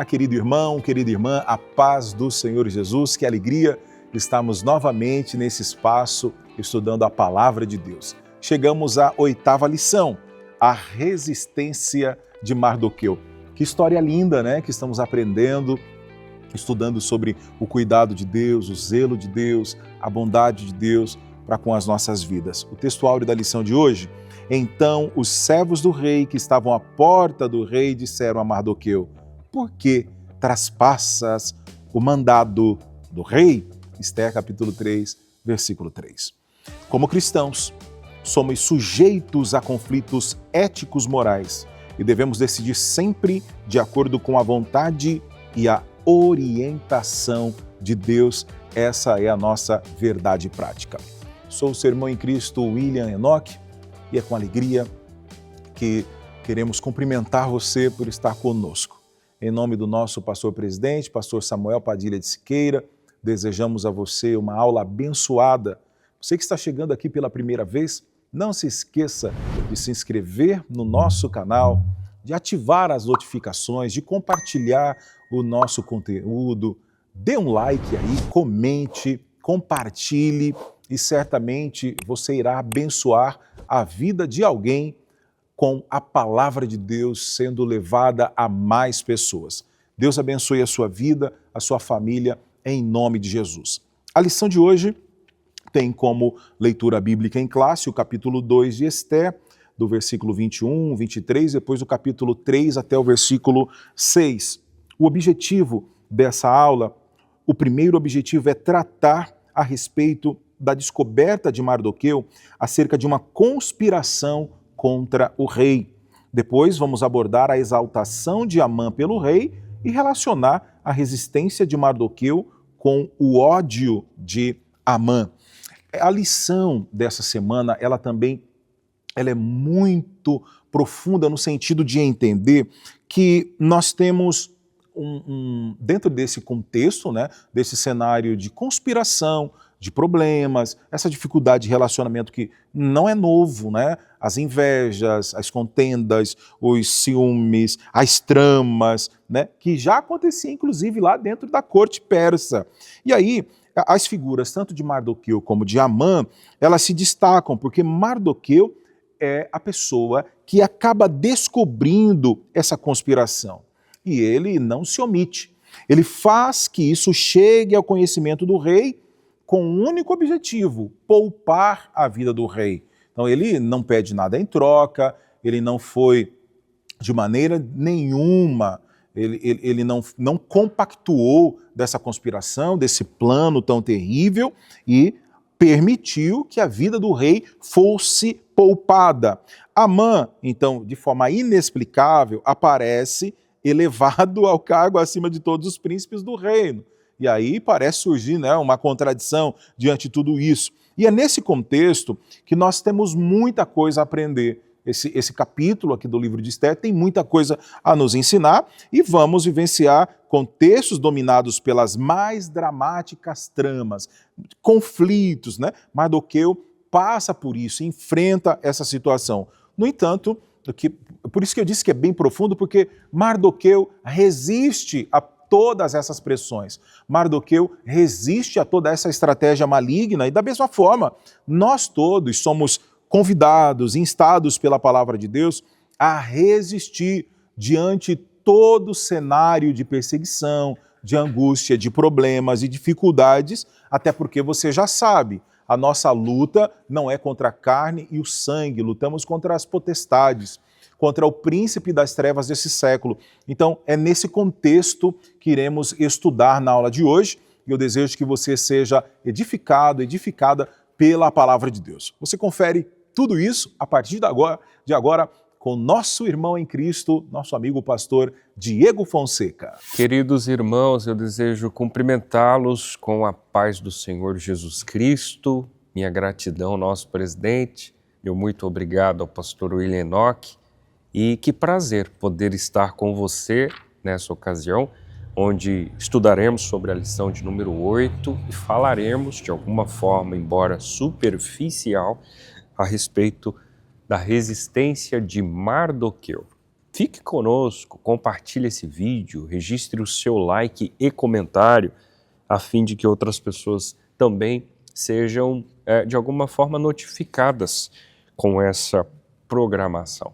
querido irmão, querida irmã, a paz do Senhor Jesus, que alegria estarmos novamente nesse espaço estudando a Palavra de Deus. Chegamos à 8ª lição, a resistência de Mardoqueu. Que história linda, né? Que estamos aprendendo, estudando sobre o cuidado de Deus, o zelo de Deus, a bondade de Deus para com as nossas vidas. O texto áureo da lição de hoje: então os servos do rei que estavam à porta do rei disseram a Mardoqueu: por que traspassas o mandado do rei? Esther capítulo 3, versículo 3. Como cristãos, somos sujeitos a conflitos éticos morais e devemos decidir sempre de acordo com a vontade e a orientação de Deus. Essa é a nossa verdade prática. Sou o seu irmão em Cristo, William Enoch, e é com alegria que queremos cumprimentar você por estar conosco. Em nome do nosso pastor presidente, pastor Samuel Padilha de Siqueira, desejamos a você uma aula abençoada. Você que está chegando aqui pela primeira vez, não se esqueça de se inscrever no nosso canal, de ativar as notificações, de compartilhar o nosso conteúdo. Dê um like aí, comente, compartilhe e certamente você irá abençoar a vida de alguém com a palavra de Deus sendo levada a mais pessoas. Deus abençoe a sua vida, a sua família, em nome de Jesus. A lição de hoje tem como leitura bíblica em classe o capítulo 2 de Esther, do versículo 21, 23, depois do capítulo 3 até o versículo 6. O objetivo dessa aula, o primeiro objetivo é tratar a respeito da descoberta de Mardoqueu acerca de uma conspiração contra o rei. Depois vamos abordar a exaltação de Amã pelo rei e relacionar a resistência de Mardoqueu com o ódio de Amã. A lição dessa semana, ela é muito profunda no sentido de entender que nós temos dentro desse contexto, né, desse cenário de conspiração, de problemas, essa dificuldade de relacionamento que não é novo, né? As invejas, as contendas, os ciúmes, as tramas, né? Que já acontecia inclusive lá dentro da corte persa. E aí, as figuras tanto de Mardoqueu como de Amã, elas se destacam porque Mardoqueu é a pessoa que acaba descobrindo essa conspiração. E ele não se omite. Ele faz que isso chegue ao conhecimento do rei com um único objetivo: poupar a vida do rei. Então ele não pede nada em troca, ele não foi de maneira nenhuma, ele não compactuou dessa conspiração, desse plano tão terrível e permitiu que a vida do rei fosse poupada. Amã, então, de forma inexplicável, aparece elevado ao cargo acima de todos os príncipes do reino. E aí parece surgir, né, uma contradição diante de tudo isso. E é nesse contexto que nós temos muita coisa a aprender. Esse capítulo aqui do livro de Esther tem muita coisa a nos ensinar e vamos vivenciar contextos dominados pelas mais dramáticas tramas, conflitos, né? Mardoqueu passa por isso, enfrenta essa situação. No entanto, por isso que eu disse que é bem profundo, porque Mardoqueu resiste a todas essas pressões. Mardoqueu resiste a toda essa estratégia maligna e da mesma forma, nós todos somos convidados, instados pela palavra de Deus a resistir diante de todo cenário de perseguição, de angústia, de problemas e dificuldades, até porque você já sabe, a nossa luta não é contra a carne e o sangue, lutamos contra as potestades, contra o príncipe das trevas desse século. Então, é nesse contexto que iremos estudar na aula de hoje, e eu desejo que você seja edificado, edificada pela palavra de Deus. Você confere tudo isso a partir de agora com nosso irmão em Cristo, nosso amigo pastor Diego Fonseca. Queridos irmãos, eu desejo cumprimentá-los com a paz do Senhor Jesus Cristo, minha gratidão ao nosso presidente, meu muito obrigado ao pastor William Enoch, e que prazer poder estar com você nessa ocasião, onde estudaremos sobre a lição de número 8 e falaremos de alguma forma, embora superficial, a respeito da resistência de Mardoqueu. fique conosco, compartilhe esse vídeo, registre o seu like e comentário, a fim de que outras pessoas também sejam, de alguma forma, notificadas com essa programação.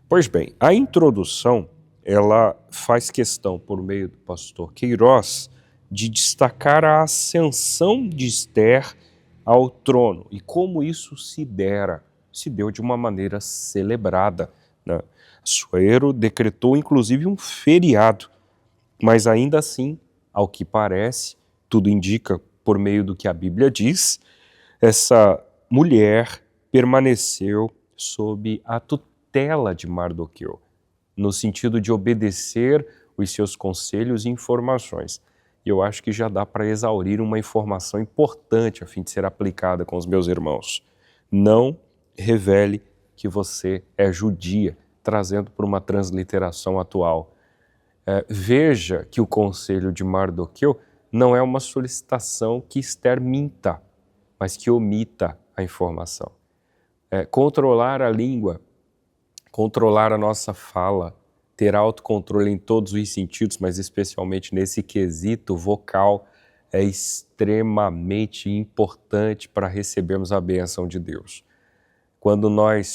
Pois bem, a introdução, ela faz questão, por meio do pastor Queiroz, de destacar a ascensão de Esther ao trono e como isso se deu de uma maneira celebrada, né? Assuero decretou inclusive um feriado, mas ainda assim, ao que parece, tudo indica por meio do que a Bíblia diz, essa mulher permaneceu sob a tutela de Mardoqueu, no sentido de obedecer os seus conselhos e informações. E eu acho que já dá para exaurir uma informação importante a fim de ser aplicada com os meus irmãos. Não revele que você é judia, trazendo para uma transliteração atual. Veja que o conselho de Mardoqueu não é uma solicitação que Esther minta, mas que omita a informação. Controlar a língua, controlar a nossa fala, ter autocontrole em todos os sentidos, mas especialmente nesse quesito vocal, é extremamente importante para recebermos a bênção de Deus. Quando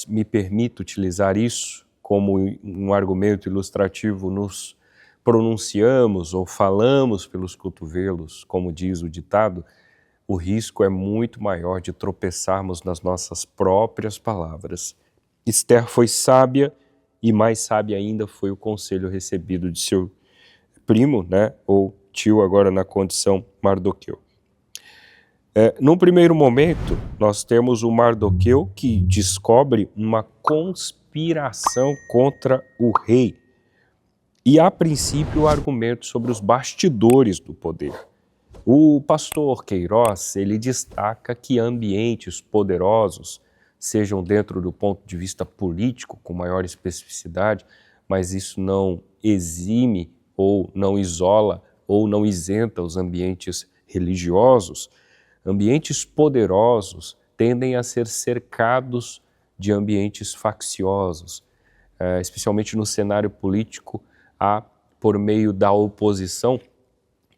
me permite utilizar isso como um argumento ilustrativo, nos pronunciamos ou falamos pelos cotovelos, como diz o ditado, o risco é muito maior de tropeçarmos nas nossas próprias palavras. Esther foi sábia e mais sábia ainda foi o conselho recebido de seu primo, né, ou tio agora na condição Mardoqueu. Num primeiro momento, nós temos o Mardoqueu que descobre uma conspiração contra o rei. E, a princípio, o argumento sobre os bastidores do poder. O pastor Queiroz, ele destaca que ambientes poderosos, sejam dentro do ponto de vista político, com maior especificidade, mas isso não exime ou não isola ou não isenta os ambientes religiosos. Ambientes poderosos tendem a ser cercados de ambientes facciosos, especialmente no cenário político, há, por meio da oposição,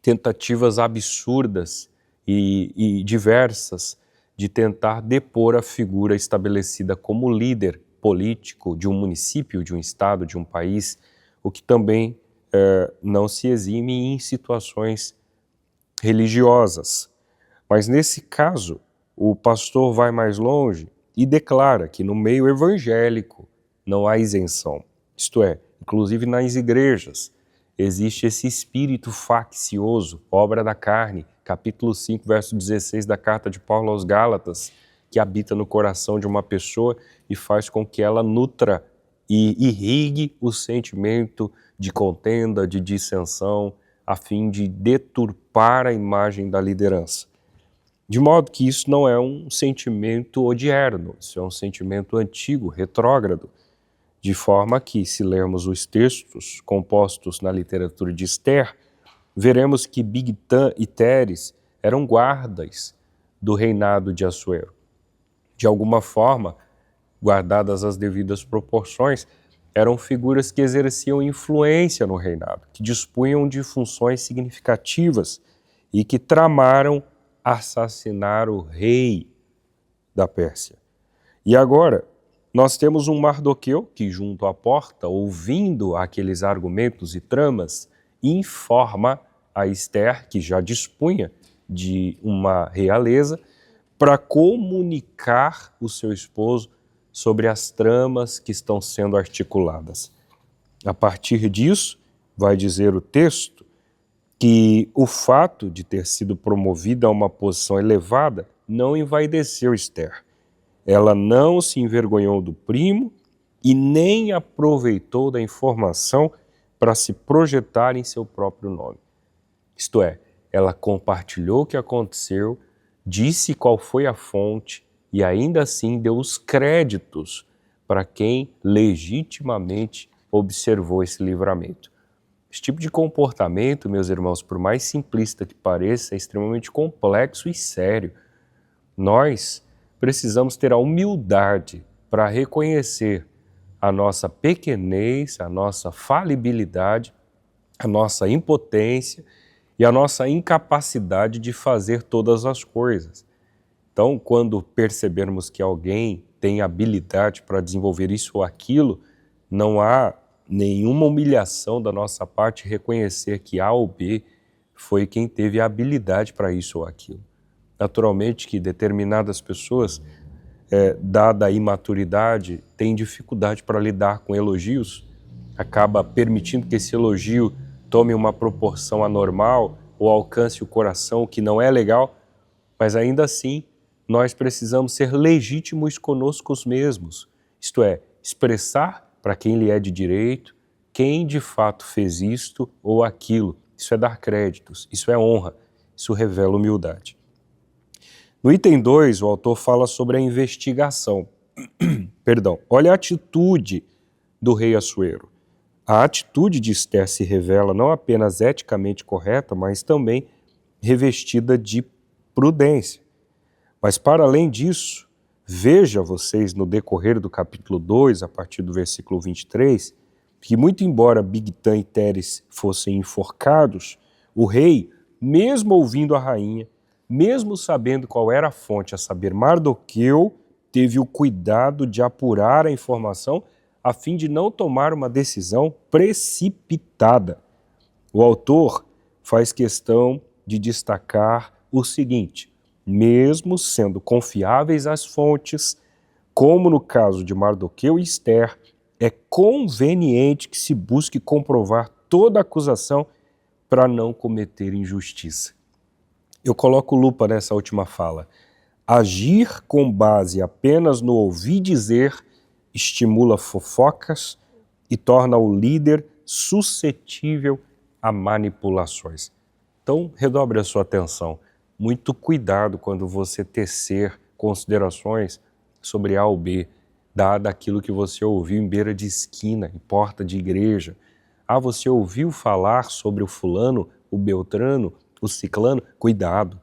tentativas absurdas e diversas de tentar depor a figura estabelecida como líder político de um município, de um estado, de um país, o que também não se exime em situações religiosas. Mas nesse caso, o pastor vai mais longe e declara que no meio evangélico não há isenção. Isto é, inclusive nas igrejas, existe esse espírito faccioso, obra da carne, capítulo 5, verso 16 da carta de Paulo aos Gálatas, que habita no coração de uma pessoa e faz com que ela nutra e irrigue o sentimento de contenda, de dissensão, a fim de deturpar a imagem da liderança. De modo que isso não é um sentimento odierno, isso é um sentimento antigo, retrógrado, de forma que, se lermos os textos compostos na literatura de Esther, veremos que Bigtan e Teres eram guardas do reinado de Assuero. De alguma forma, guardadas as devidas proporções, eram figuras que exerciam influência no reinado, que dispunham de funções significativas e que tramaram assassinar o rei da Pérsia. E agora, nós temos um Mardoqueu que, junto à porta, ouvindo aqueles argumentos e tramas, informa a Esther, que já dispunha de uma realeza, para comunicar o seu esposo sobre as tramas que estão sendo articuladas. A partir disso, vai dizer o texto, que o fato de ter sido promovida a uma posição elevada não envaideceu Esther. Ela não se envergonhou do primo e nem aproveitou da informação para se projetar em seu próprio nome. Isto é, ela compartilhou o que aconteceu, disse qual foi a fonte e ainda assim deu os créditos para quem legitimamente observou esse livramento. Esse tipo de comportamento, meus irmãos, por mais simplista que pareça, é extremamente complexo e sério. Nós precisamos ter a humildade para reconhecer a nossa pequenez, a nossa falibilidade, a nossa impotência e a nossa incapacidade de fazer todas as coisas. Então, quando percebermos que alguém tem habilidade para desenvolver isso ou aquilo, não há nenhuma humilhação da nossa parte reconhecer que A ou B foi quem teve a habilidade para isso ou aquilo. Naturalmente que determinadas pessoas, dada a imaturidade, têm dificuldade para lidar com elogios, acaba permitindo que esse elogio tome uma proporção anormal ou alcance o coração, o que não é legal, mas ainda assim nós precisamos ser legítimos conosco mesmos, isto é, expressar para quem lhe é de direito, quem de fato fez isto ou aquilo. Isso é dar créditos, isso é honra, isso revela humildade. No item 2, o autor fala sobre a investigação. Olha a atitude do rei Assuero. A atitude de Esther se revela não apenas eticamente correta, mas também revestida de prudência. Mas para além disso, veja vocês no decorrer do capítulo 2, a partir do versículo 23, que muito embora Bigtan e Teres fossem enforcados, o rei, mesmo ouvindo a rainha, mesmo sabendo qual era a fonte, a saber, Mardoqueu, teve o cuidado de apurar a informação a fim de não tomar uma decisão precipitada. O autor faz questão de destacar o seguinte: mesmo sendo confiáveis as fontes, como no caso de Mardoqueu e Esther, é conveniente que se busque comprovar toda acusação para não cometer injustiça. Eu coloco lupa nessa última fala. Agir com base apenas no ouvir dizer estimula fofocas e torna o líder suscetível a manipulações. Então, redobre a sua atenção. Muito cuidado quando você tecer considerações sobre A ou B, dado aquilo que você ouviu em beira de esquina, em porta de igreja. Você ouviu falar sobre o fulano, o beltrano, o ciclano? Cuidado.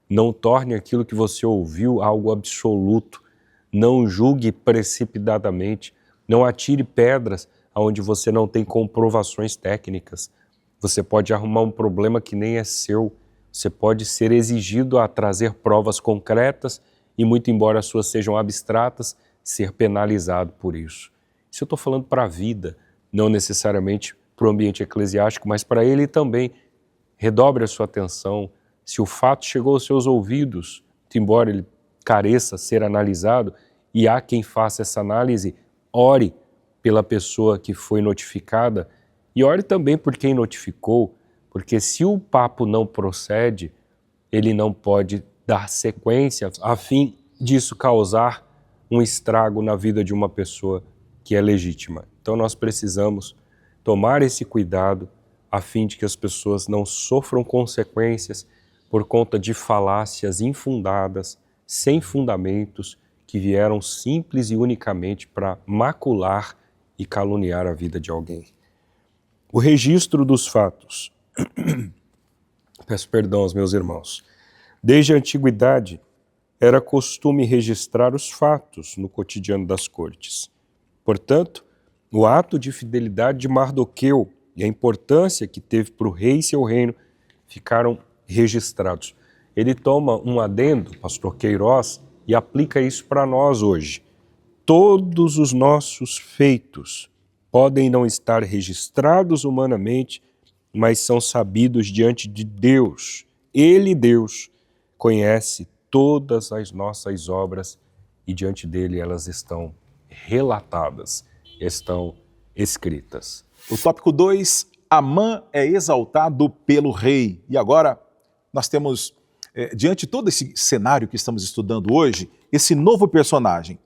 Não torne aquilo que você ouviu algo absoluto. Não julgue precipitadamente. Não atire pedras onde você não tem comprovações técnicas. Você pode arrumar um problema que nem é seu. Você pode ser exigido a trazer provas concretas e, muito embora as suas sejam abstratas, ser penalizado por isso. Isso eu estou falando para a vida, não necessariamente para o ambiente eclesiástico, mas para ele também. Redobre a sua atenção. Se o fato chegou aos seus ouvidos, embora ele careça ser analisado, e há quem faça essa análise, ore pela pessoa que foi notificada e ore também por quem notificou, porque se o papo não procede, ele não pode dar sequência a fim disso causar um estrago na vida de uma pessoa que é legítima. Então nós precisamos tomar esse cuidado a fim de que as pessoas não sofram consequências por conta de falácias infundadas, sem fundamentos, que vieram simples e unicamente para macular e caluniar a vida de alguém. O registro dos fatos. Peço perdão aos meus irmãos. Desde a antiguidade, era costume registrar os fatos no cotidiano das cortes. Portanto, o ato de fidelidade de Mardoqueu e a importância que teve para o rei e seu reino ficaram registrados. Ele toma um adendo, pastor Queiroz, e aplica isso para nós hoje. Todos os nossos feitos podem não estar registrados humanamente, mas são sabidos diante de Deus. Ele, Deus, conhece todas as nossas obras e diante dele elas estão relatadas, estão escritas. O tópico 2, Amã é exaltado pelo rei. E agora nós temos, diante de todo esse cenário que estamos estudando hoje, esse novo personagem.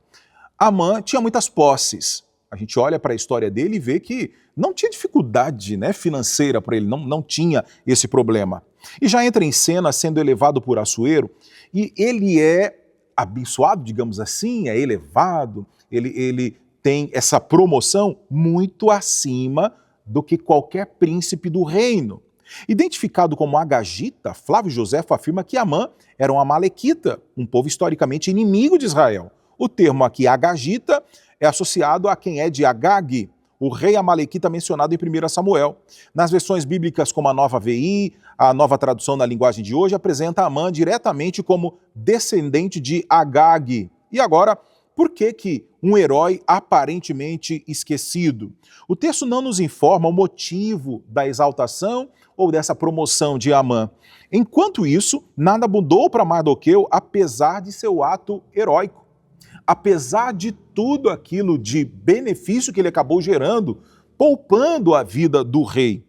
Amã tinha muitas posses. A gente olha para a história dele e vê que não tinha dificuldade, financeira para ele, não tinha esse problema. E já entra em cena sendo elevado por Assuero, e ele é abençoado, digamos assim, é elevado, ele tem essa promoção muito acima do que qualquer príncipe do reino. Identificado como agagita, Flávio Joséfo afirma que Amã era um amalequita, um povo historicamente inimigo de Israel, O termo aqui, Agagita, é associado a quem é de Agag, o rei amalequita mencionado em 1 Samuel. Nas versões bíblicas como a Nova VI, a nova tradução na linguagem de hoje, apresenta Amã diretamente como descendente de Agag. E agora, por que um herói aparentemente esquecido? O texto não nos informa o motivo da exaltação ou dessa promoção de Amã. Enquanto isso, nada mudou para Mardoqueu, apesar de seu ato heróico. Apesar de tudo aquilo de benefício que ele acabou gerando, poupando a vida do rei.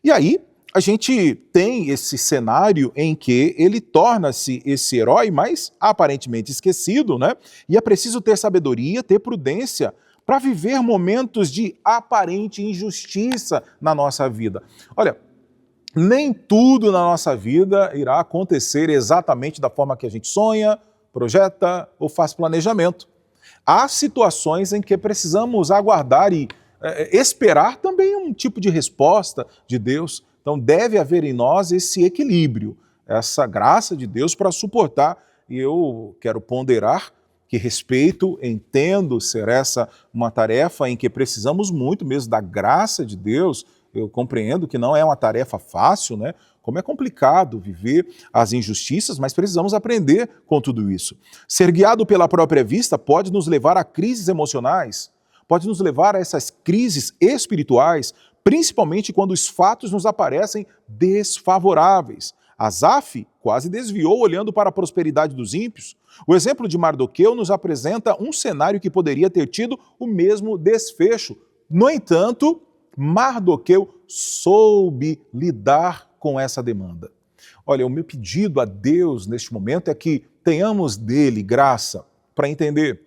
E aí, a gente tem esse cenário em que ele torna-se esse herói, mas aparentemente esquecido, né? E é preciso ter sabedoria, ter prudência para viver momentos de aparente injustiça na nossa vida. Olha, nem tudo na nossa vida irá acontecer exatamente da forma que a gente sonha, projeta ou faz planejamento. Há situações em que precisamos aguardar e esperar também um tipo de resposta de Deus. Então deve haver em nós esse equilíbrio, essa graça de Deus para suportar. E eu quero ponderar que respeito, entendo ser essa uma tarefa em que precisamos muito mesmo da graça de Deus. Eu compreendo que não é uma tarefa fácil, né? Como é complicado viver as injustiças, mas precisamos aprender com tudo isso. Ser guiado pela própria vista pode nos levar a crises emocionais, pode nos levar a essas crises espirituais, principalmente quando os fatos nos aparecem desfavoráveis. Asaf quase desviou olhando para a prosperidade dos ímpios. O exemplo de Mardoqueu nos apresenta um cenário que poderia ter tido o mesmo desfecho. No entanto, Mardoqueu soube lidar com essa demanda. Olha, o meu pedido a Deus neste momento é que tenhamos dele graça para entender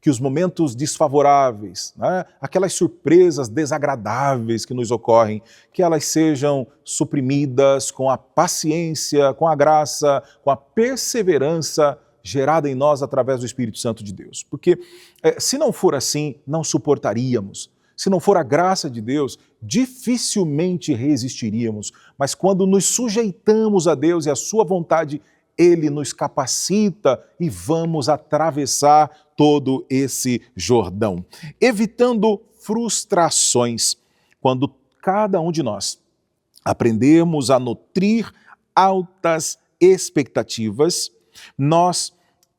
que os momentos desfavoráveis, né, aquelas surpresas desagradáveis que nos ocorrem, que elas sejam suprimidas com a paciência, com a graça, com a perseverança gerada em nós através do Espírito Santo de Deus. Porque se não for assim, não suportaríamos. Se não for a graça de Deus, dificilmente resistiríamos. Mas quando nos sujeitamos a Deus e a sua vontade, Ele nos capacita e vamos atravessar todo esse Jordão. Evitando frustrações. Quando cada um de nós aprendemos a nutrir altas expectativas, nós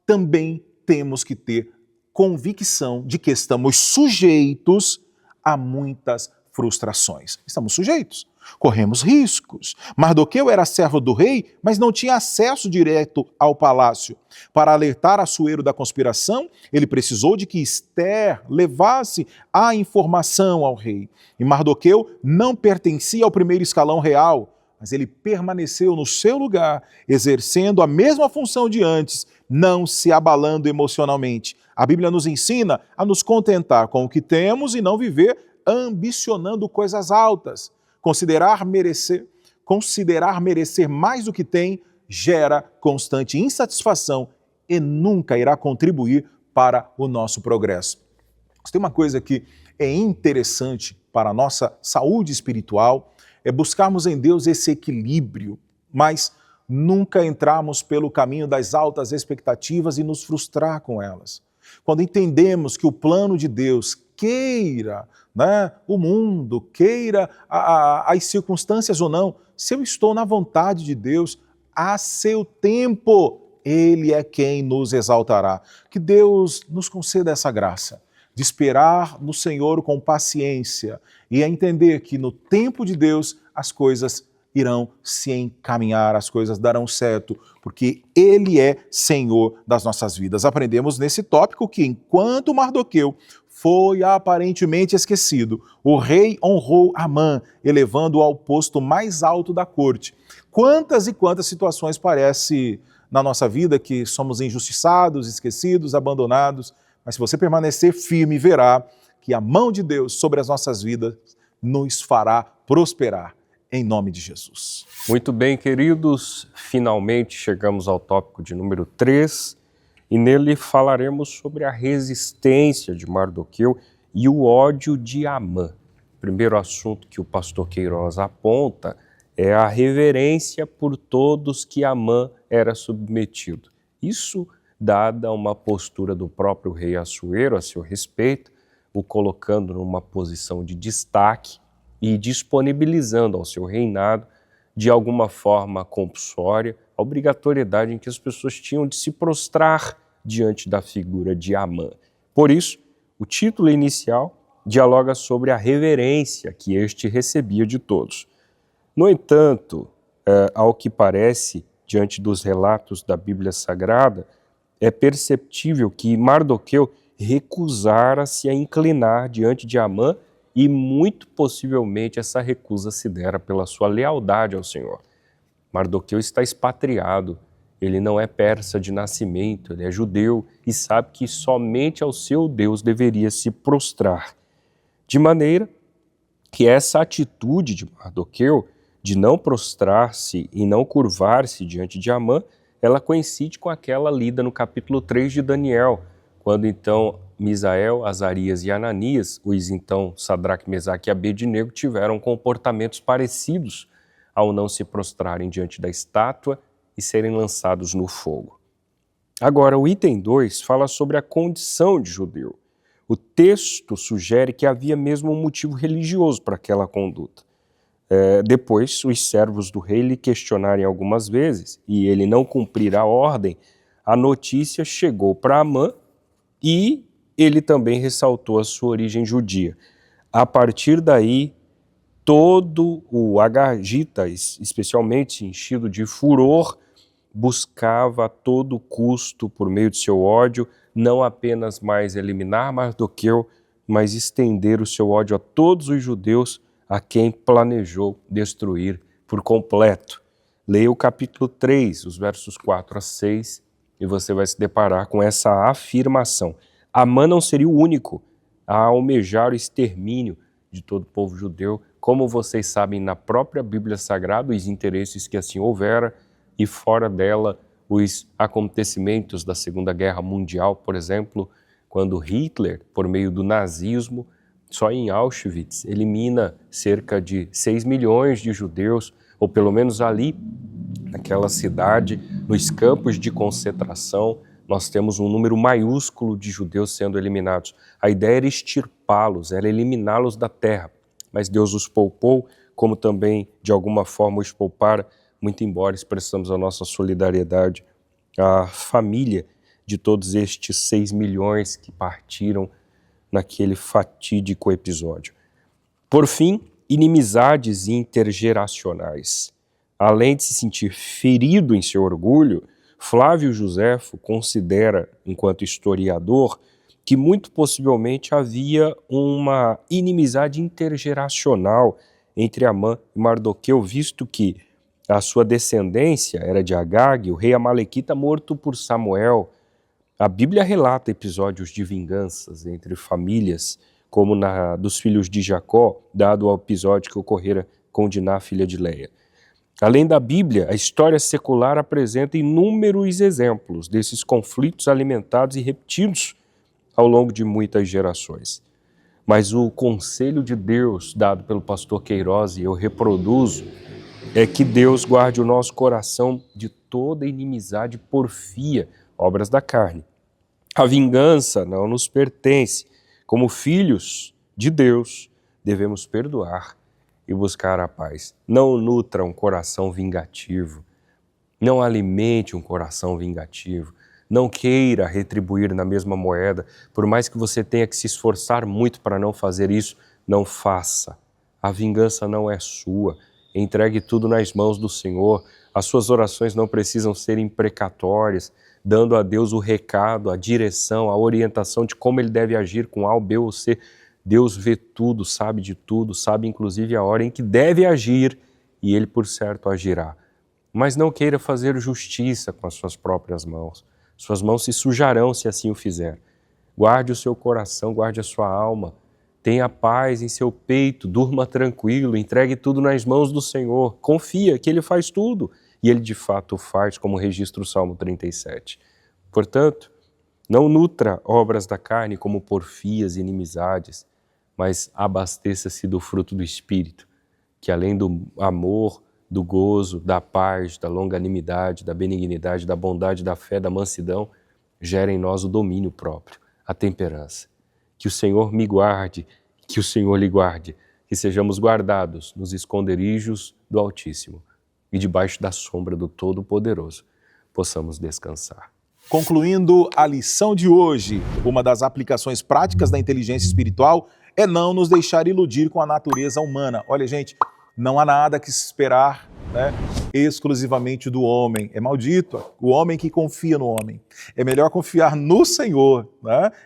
também temos que ter convicção de que estamos sujeitos a muitas frustrações. Estamos sujeitos, corremos riscos. Mardoqueu era servo do rei, mas não tinha acesso direto ao palácio. Para alertar Assuero da conspiração, ele precisou de que Ester levasse a informação ao rei. E Mardoqueu não pertencia ao primeiro escalão real, mas ele permaneceu no seu lugar, exercendo a mesma função de antes, não se abalando emocionalmente. A Bíblia nos ensina a nos contentar com o que temos e não viver ambicionando coisas altas. Considerar merecer mais do que tem gera constante insatisfação e nunca irá contribuir para o nosso progresso. Tem uma coisa que é interessante para a nossa saúde espiritual, é buscarmos em Deus esse equilíbrio, mas nunca entrarmos pelo caminho das altas expectativas e nos frustrar com elas. Quando entendemos que o plano de Deus queira, né, o mundo, queira as circunstâncias ou não, se eu estou na vontade de Deus, a seu tempo, Ele é quem nos exaltará. Que Deus nos conceda essa graça de esperar no Senhor com paciência e a entender que no tempo de Deus as coisas irão se encaminhar, as coisas darão certo, porque Ele é Senhor das nossas vidas. Aprendemos nesse tópico que enquanto Mardoqueu foi aparentemente esquecido, o rei honrou Amã, elevando-o ao posto mais alto da corte. Quantas e quantas situações parece na nossa vida que somos injustiçados, esquecidos, abandonados, mas se você permanecer firme, verá que a mão de Deus sobre as nossas vidas nos fará prosperar. Em nome de Jesus. Muito bem, queridos, finalmente chegamos ao tópico de número 3 e nele falaremos sobre a resistência de Mardoqueu e o ódio de Amã. O primeiro assunto que o pastor Queiroz aponta é a reverência por todos que Amã era submetido. Isso dada uma postura do próprio rei Assuero a seu respeito, o colocando numa posição de destaque e disponibilizando ao seu reinado, de alguma forma compulsória, a obrigatoriedade em que as pessoas tinham de se prostrar diante da figura de Amã. Por isso, o título inicial dialoga sobre a reverência que este recebia de todos. No entanto, ao que parece, diante dos relatos da Bíblia Sagrada, é perceptível que Mardoqueu recusara-se a inclinar diante de Amã e muito possivelmente essa recusa se dera pela sua lealdade ao Senhor. Mardoqueu está expatriado, ele não é persa de nascimento, ele é judeu e sabe que somente ao seu Deus deveria se prostrar. De maneira que essa atitude de Mardoqueu de não prostrar-se e não curvar-se diante de Amã, ela coincide com aquela lida no capítulo 3 de Daniel, quando então Misael, Azarias e Ananias, os então Sadraque, Mesaque e Abednego, tiveram comportamentos parecidos ao não se prostrarem diante da estátua e serem lançados no fogo. Agora, o item 2 fala sobre a condição de judeu. O texto sugere que havia mesmo um motivo religioso para aquela conduta. Depois, os servos do rei lhe questionarem algumas vezes e ele não cumprir a ordem, a notícia chegou para Amã e ele também ressaltou a sua origem judia. A partir daí, todo o Agagita, especialmente enchido de furor, buscava a todo custo, por meio de seu ódio, não apenas mais eliminar Mardoqueu, mas estender o seu ódio a todos os judeus a quem planejou destruir por completo. Leia o capítulo 3, os versos 4 a 6, e você vai se deparar com essa afirmação. Amã não seria o único a almejar o extermínio de todo o povo judeu, como vocês sabem na própria Bíblia Sagrada, os interesses que assim houvera, e fora dela os acontecimentos da Segunda Guerra Mundial, por exemplo, quando Hitler, por meio do nazismo, só em Auschwitz, elimina cerca de 6 milhões de judeus, ou pelo menos ali, naquela cidade, nos campos de concentração, nós temos um número maiúsculo de judeus sendo eliminados. A ideia era extirpá-los, era eliminá-los da terra, mas Deus os poupou, como também, de alguma forma, os poupara, muito embora expressamos a nossa solidariedade à família de todos estes 6 milhões que partiram naquele fatídico episódio. Por fim, inimizades intergeracionais. Além de se sentir ferido em seu orgulho, Flávio Joséfo considera, enquanto historiador, que muito possivelmente havia uma inimizade intergeracional entre Amã e Mardoqueu, visto que a sua descendência era de Agag, o rei amalequita morto por Samuel. A Bíblia relata episódios de vinganças entre famílias, como na dos filhos de Jacó, dado ao episódio que ocorrera com Diná, filha de Leia. Além da Bíblia, a história secular apresenta inúmeros exemplos desses conflitos alimentados e repetidos ao longo de muitas gerações. Mas o conselho de Deus, dado pelo pastor Queiroz, e eu reproduzo, é que Deus guarde o nosso coração de toda inimizade e porfia, obras da carne. A vingança não nos pertence. Como filhos de Deus, devemos perdoar e buscar a paz. Não nutra um coração vingativo, não alimente um coração vingativo, não queira retribuir na mesma moeda, por mais que você tenha que se esforçar muito para não fazer isso, não faça. A vingança não é sua, entregue tudo nas mãos do Senhor, as suas orações não precisam ser imprecatórias, dando a Deus o recado, a direção, a orientação de como Ele deve agir com A, B ou C. Deus vê tudo, sabe de tudo, sabe inclusive a hora em que deve agir e Ele, por certo, agirá. Mas não queira fazer justiça com as suas próprias mãos. Suas mãos se sujarão se assim o fizer. Guarde o seu coração, guarde a sua alma. Tenha paz em seu peito, durma tranquilo, entregue tudo nas mãos do Senhor. Confia que Ele faz tudo. E Ele de fato faz, como registra o Salmo 37. Portanto, não nutra obras da carne como porfias e inimizades, mas abasteça-se do fruto do Espírito, que além do amor, do gozo, da paz, da longanimidade, da benignidade, da bondade, da fé, da mansidão, gera em nós o domínio próprio, a temperança. Que o Senhor me guarde, que o Senhor lhe guarde, que sejamos guardados nos esconderijos do Altíssimo e debaixo da sombra do Todo-Poderoso possamos descansar. Concluindo a lição de hoje, uma das aplicações práticas da inteligência espiritual é não nos deixar iludir com a natureza humana. Olha, gente, não há nada que se esperar, exclusivamente do homem. É maldito o homem que confia no homem. É melhor confiar no Senhor,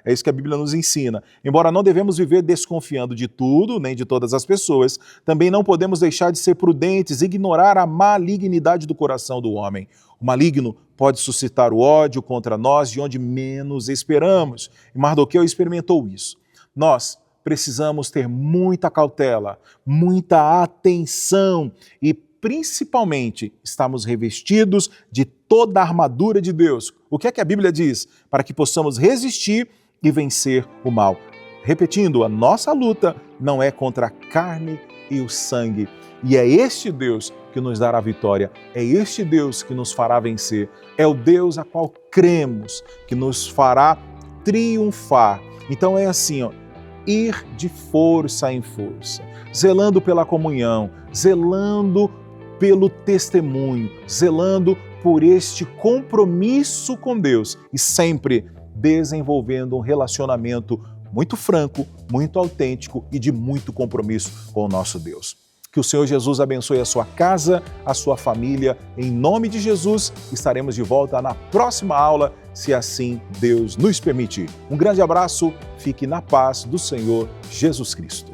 É isso que a Bíblia nos ensina. Embora não devemos viver desconfiando de tudo, nem de todas as pessoas, também não podemos deixar de ser prudentes e ignorar a malignidade do coração do homem. O maligno pode suscitar o ódio contra nós de onde menos esperamos. E Mardoqueu experimentou isso. Nós precisamos ter muita cautela, muita atenção e, principalmente, estamos revestidos de toda a armadura de Deus. O que é que a Bíblia diz? Para que possamos resistir e vencer o mal. Repetindo, a nossa luta não é contra a carne e o sangue. E é este Deus que nos dará a vitória, é este Deus que nos fará vencer, é o Deus a qual cremos, que nos fará triunfar. Então é assim, ir de força em força, zelando pela comunhão, zelando pelo testemunho, zelando por este compromisso com Deus e sempre desenvolvendo um relacionamento muito franco, muito autêntico e de muito compromisso com o nosso Deus. Que o Senhor Jesus abençoe a sua casa, a sua família. Em nome de Jesus, estaremos de volta na próxima aula, se assim Deus nos permitir. Um grande abraço, fique na paz do Senhor Jesus Cristo.